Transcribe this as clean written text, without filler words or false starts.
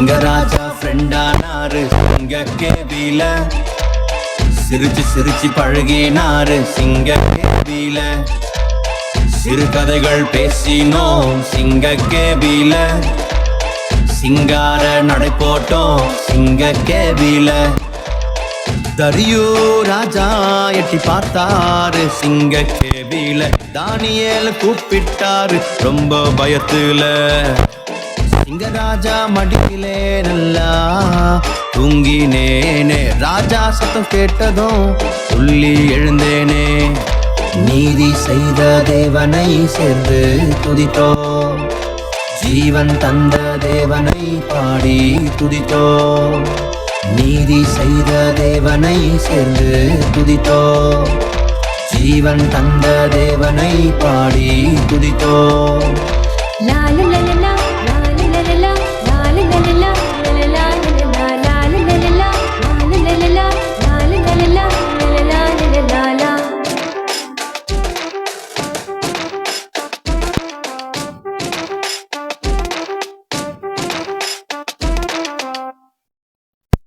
சிங்கராஜா ஃப்ரெண்டானாரு சிங்க கேபில, சிரிச்சு சிரிச்சு பழகினாரு சிங்க கேபில, சிறுகதைகள் பேசினோம் சிங்க கேபில, சிங்கார நடை போட்டோம் சிங்க கேபில. தரியோ ராஜா எட்டி பார்த்தாரு சிங்க கேபில, தானியேல கூப்பிட்டாரு ரொம்ப பயத்துல. சிங்கராஜா மடியிலே நல்லா தூங்கினேனே, ராஜா சத்தம் கேட்டதும் துள்ளி எழுந்தேனே. நீதி செய்த தேவனை சேர்ந்து துதித்தோம், ஜீவன் தந்த தேவனை பாடி துதித்தோம். நீதி செய்த தேவனை சேர்ந்து துதித்தோம், ஜீவன் தந்த தேவனை பாடி துதித்தோம்.